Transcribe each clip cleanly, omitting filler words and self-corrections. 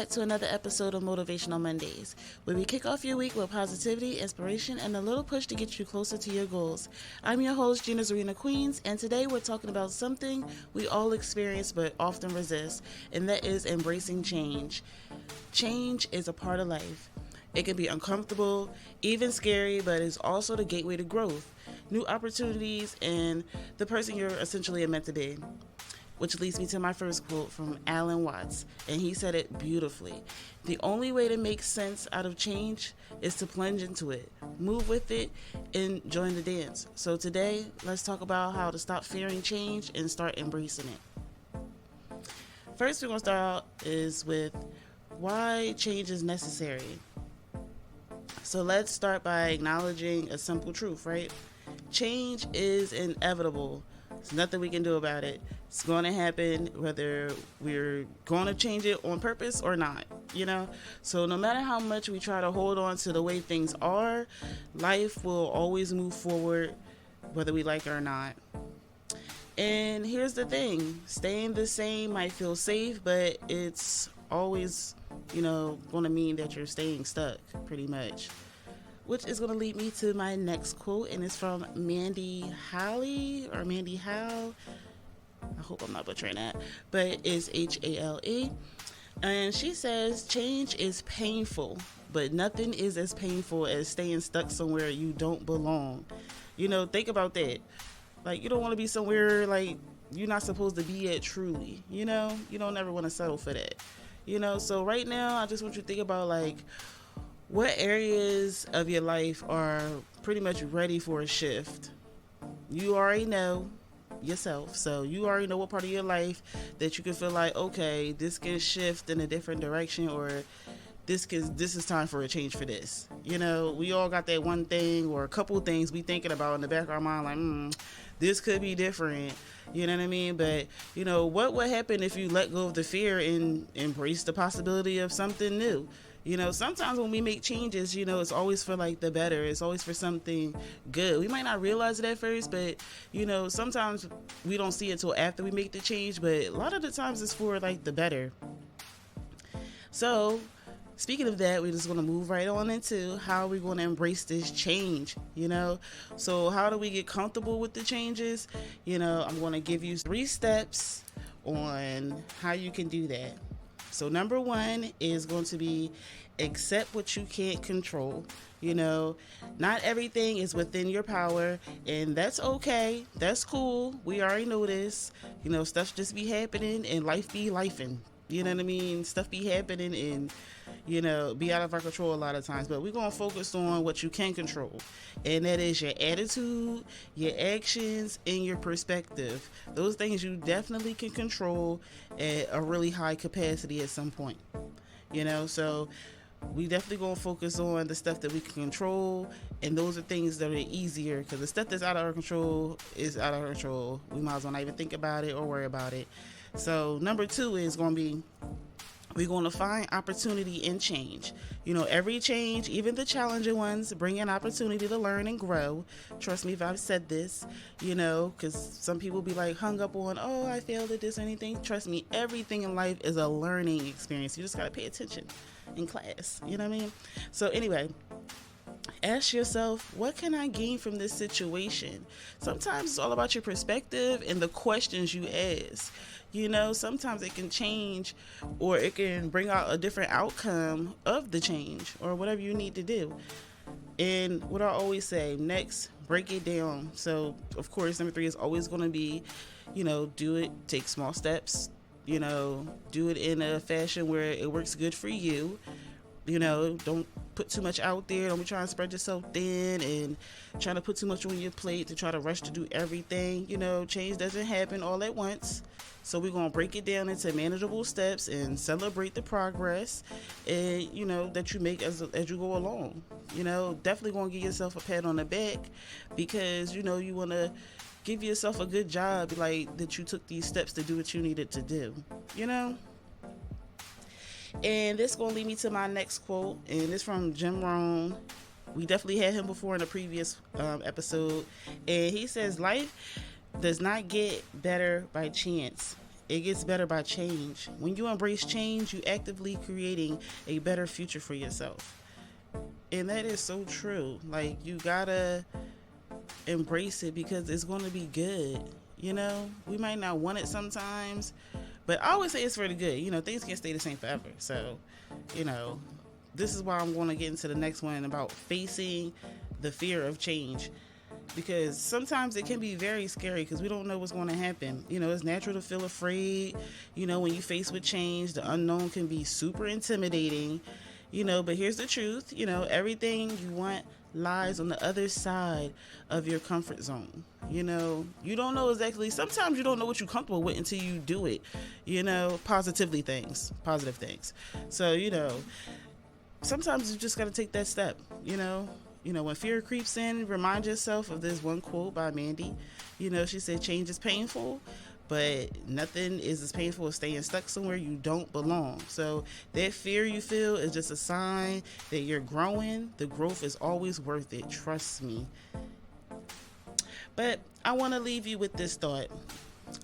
back to another episode of Motivational Mondays, where we kick off your week with positivity, inspiration, and a little push to get you closer to your goals. I'm your host, Gina Zarina Queens, and today we're talking about something we all experience but often resist, and that is embracing change. Change is a part of life. It can be uncomfortable, even scary, but it's also the gateway to growth, new opportunities, and the person you're essentially meant to be. Which leads me to my first quote from Alan Watts, and he said it beautifully. The only way to make sense out of change is to plunge into it, move with it, and join the dance. So today, let's talk about how to stop fearing change and start embracing it. First, we're going to start out is with why change is necessary. So let's start by acknowledging a simple truth, right? Change is inevitable. There's nothing we can do about it. It's going to happen whether we're going to change it on purpose or not, So no matter how much we try to hold on to the way things are, life will always move forward whether we like it or not. And here's the thing. Staying the same might feel safe, but it's always, going to mean that you're staying stuck pretty much. Which is going to lead me to my next quote, and it's from Mandy Hale, or Mandy Hale. I hope I'm not butchering that, but it's Hale. And she says, change is painful, but nothing is as painful as staying stuck somewhere you don't belong. Think about that. Like, you don't want to be somewhere, like, you're not supposed to be at truly, You don't ever want to settle for that. So right now, I just want you to think about, like, what areas of your life are pretty much ready for a shift? You already know yourself, so you already know what part of your life that you can feel like, okay, this can shift in a different direction, or this is time for a change for this. We all got that one thing or a couple things we thinking about in the back of our mind, like, this could be different. You know what I mean? But, what would happen if you let go of the fear and embrace the possibility of something new? Sometimes when we make changes, it's always for like the better. It's always for something good. We might not realize it at first, but, sometimes we don't see it till after we make the change. But a lot of the times it's for like the better. So speaking of that, we're just going to move right on into how we're going to embrace this change, So how do we get comfortable with the changes? I'm going to give you 3 steps on how you can do that. So number 1 is going to be accept what you can't control. Not everything is within your power, and that's okay. That's cool. We already know this. Stuff just be happening and life be lifing. You know what I mean? Stuff be happening and, be out of our control a lot of times. But we're going to focus on what you can control. And that is your attitude, your actions, and your perspective. Those things you definitely can control at a really high capacity at some point. So we definitely going to focus on the stuff that we can control. And those are things that are easier, because the stuff that's out of our control is out of our control. We might as well not even think about it or worry about it. So number 2 is going to be, we're going to find opportunity in change. Every change, even the challenging ones, bring an opportunity to learn and grow. Trust me if I've said this, because some people be like hung up on, oh, I failed at this or anything. Trust me, everything in life is a learning experience. You just got to pay attention in class. You know what I mean? So anyway, ask yourself, what can I gain from this situation? Sometimes it's all about your perspective and the questions you ask. Sometimes it can change, or it can bring out a different outcome of the change or whatever you need to do. And what I always say, next, break it down. So, of course, number 3 is always going to be, do it, take small steps, do it in a fashion where it works good for you. Don't put too much out there. Don't be trying to spread yourself thin and trying to put too much on your plate to try to rush to do everything. Change doesn't happen all at once. So we're going to break it down into manageable steps and celebrate the progress and, that you make as you go along. Definitely going to give yourself a pat on the back because, you want to give yourself a good job, like that you took these steps to do what you needed to do, And this is going to lead me to my next quote, and it's from Rhone. We definitely had him before in a previous episode, and he says, life does not get better by chance. it gets better by change. When you embrace change, you actively creating a better future for yourself. And that is so true. Like, you gotta embrace it because it's going to be good. We might not want it sometimes, but I always say it's for the good. Things can't stay the same forever. So, this is why I'm going to get into the next one about facing the fear of change, because sometimes it can be very scary because we don't know what's going to happen. It's natural to feel afraid. When you face with change, the unknown can be super intimidating. But here's the truth. Everything you want lies on the other side of your comfort zone. You don't know exactly. Sometimes you don't know what you're comfortable with until you do it. Positive things. So, sometimes you just got to take that step. When fear creeps in, remind yourself of this one quote by Mandy. She said, change is painful, but nothing is as painful as staying stuck somewhere you don't belong. So that fear you feel is just a sign that you're growing. The growth is always worth it. Trust me. But I want to leave you with this thought.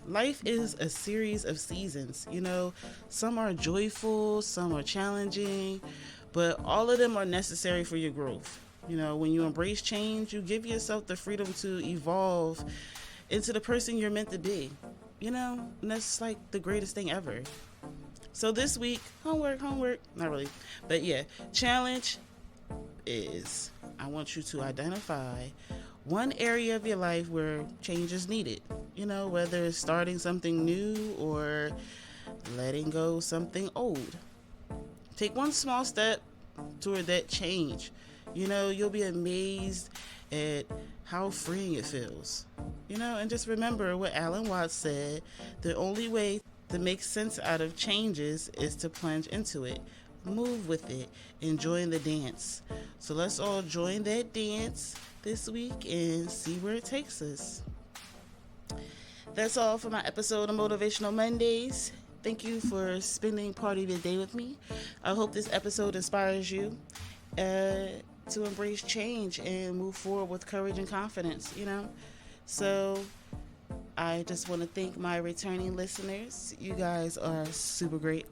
Life is a series of seasons. Some are joyful, some are challenging, but all of them are necessary for your growth. When you embrace change, you give yourself the freedom to evolve into the person you're meant to be. And that's like the greatest thing ever. So this week, homework, not really, but yeah, challenge is I want you to identify one area of your life where change is needed. Whether it's starting something new or letting go something old. Take one small step toward that change. You'll be amazed at how freeing it feels. And just remember what Alan Watts said, the only way to make sense out of changes is to plunge into it, move with it, enjoying the dance. So let's all join that dance this week and see where it takes us. That's all for my episode of Motivational Mondays. Thank you for spending part of your day with me. I hope this episode inspires you to embrace change and move forward with courage and confidence, So I just want to thank my returning listeners. You guys are super great.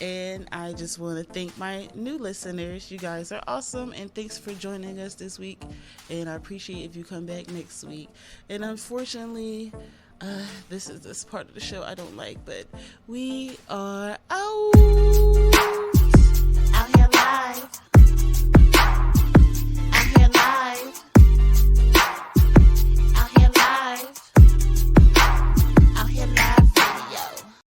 And I just want to thank my new listeners. You guys are awesome. And thanks for joining us this week. And I appreciate if you come back next week. And unfortunately, this is this part of the show I don't like, but we are out.